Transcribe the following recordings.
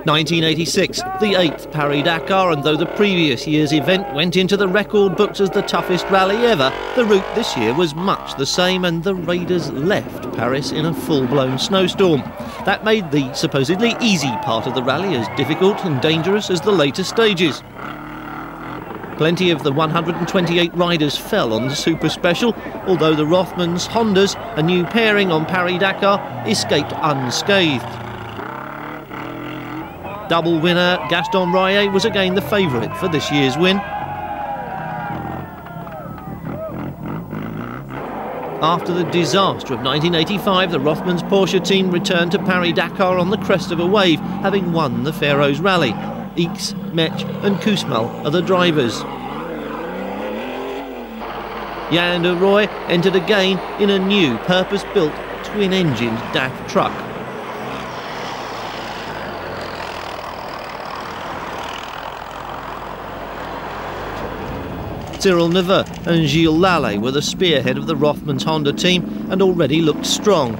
1986, the 8th Paris Dakar, and though the previous year's event went into the record books as the toughest rally ever, the route this year was much the same, and the raiders left Paris in a full-blown snowstorm. That made the supposedly easy part of the rally as difficult and dangerous as the later stages. Plenty of the 128 riders fell on the Super Special, although the Rothmans Hondas, a new pairing on Paris Dakar, escaped unscathed. Double winner Gaston Rayet was again the favourite for this year's win. After the disaster of 1985, the Rothmans Porsche team returned to Paris Dakar on the crest of a wave, having won the Faroes Rally. Ickx, Mech and Koosmal are the drivers. Jan de Rooij entered again in a new purpose-built twin-engined DAF truck. Cyril Neveu and Gilles Lallet were the spearhead of the Rothmans Honda team and already looked strong.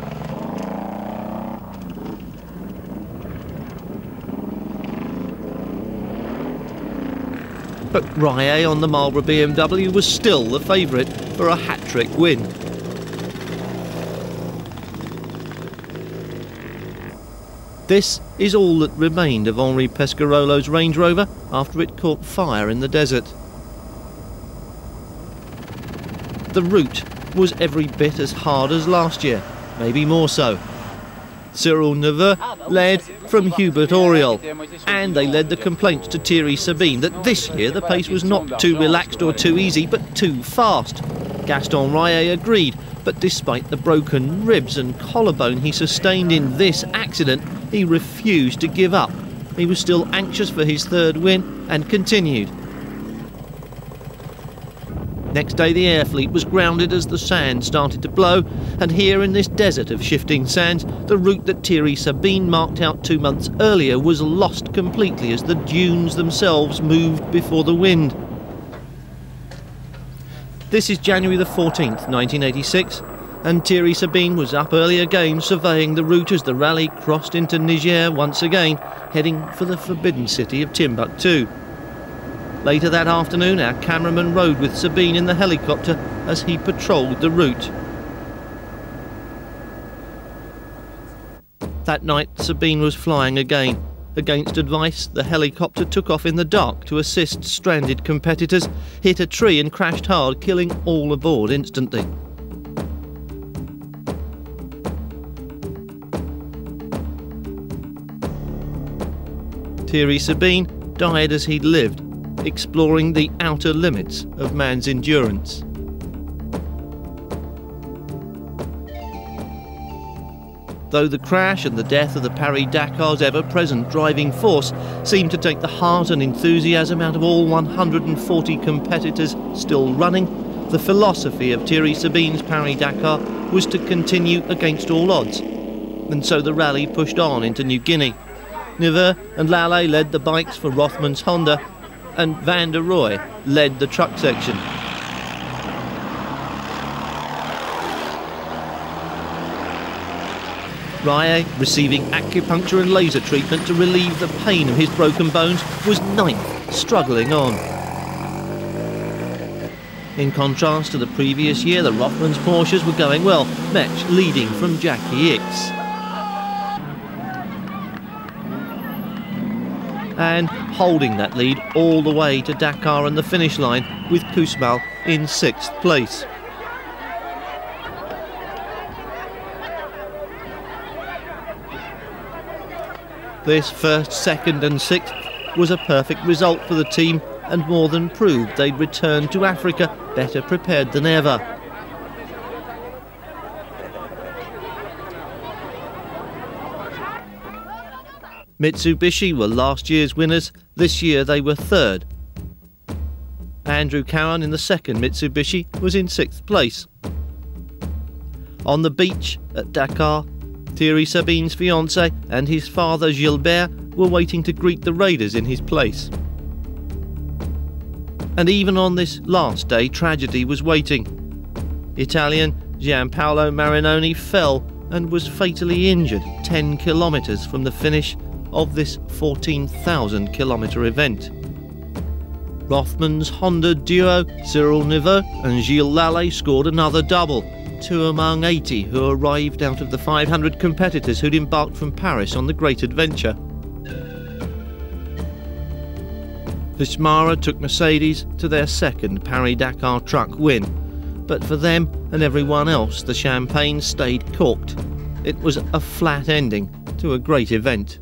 But Rayet on the Marlboro BMW was still the favourite for a hat-trick win. This is all that remained of Henri Pescarolo's Range Rover after it caught fire in the desert. The route was every bit as hard as last year, maybe more so. Cyril Neveu led from Hubert Auriol, and they led the complaints to Thierry Sabine that this year the pace was not too relaxed or too easy, but too fast. Gaston Rayet agreed, but despite the broken ribs and collarbone he sustained in this accident, he refused to give up. He was still anxious for his third win and continued. Next day the air fleet was grounded as the sand started to blow, and here in this desert of shifting sands, the route that Thierry Sabine marked out 2 months earlier was lost completely as the dunes themselves moved before the wind. This is January the 14th, 1986, and Thierry Sabine was up early again surveying the route as the rally crossed into Niger once again, heading for the forbidden city of Timbuktu. Later that afternoon, our cameraman rode with Sabine in the helicopter as he patrolled the route. That night, Sabine was flying again. Against advice, the helicopter took off in the dark to assist stranded competitors, hit a tree and crashed hard, killing all aboard instantly. Thierry Sabine died as he'd lived, exploring the outer limits of man's endurance. Though the crash and the death of the Paris Dakar's ever-present driving force seemed to take the heart and enthusiasm out of all 140 competitors still running, the philosophy of Thierry Sabine's Paris Dakar was to continue against all odds, and so the rally pushed on into New Guinea. Neveu and Lallet led the bikes for Rothmans Honda, and Van der Rooij led the truck section. Rayet, receiving acupuncture and laser treatment to relieve the pain of his broken bones, was 9th, struggling on. In contrast to the previous year, the Rothmans Porsches were going well, Mech leading from Jackie Ickx. And holding that lead all the way to Dakar and the finish line, with Koosmal in 6th place. This first, second and 6th was a perfect result for the team, and more than proved they'd returned to Africa better prepared than ever. Mitsubishi were last year's winners. This year they were 3rd. Andrew Cowan in the 2nd Mitsubishi was in 6th place. On the beach at Dakar, Thierry Sabine's fiancée and his father Gilbert were waiting to greet the raiders in his place. And even on this last day, tragedy was waiting. Italian Gianpaolo Marinoni fell and was fatally injured 10 kilometres from the finish of this 14,000-kilometre event. Rothman's Honda duo Cyril Neveu and Gilles Lallet scored another double, 2 among 80 who arrived out of the 500 competitors who'd embarked from Paris on the great adventure. Vishmara took Mercedes to their second Paris Dakar truck win, but for them and everyone else the champagne stayed corked. It was a flat ending to a great event.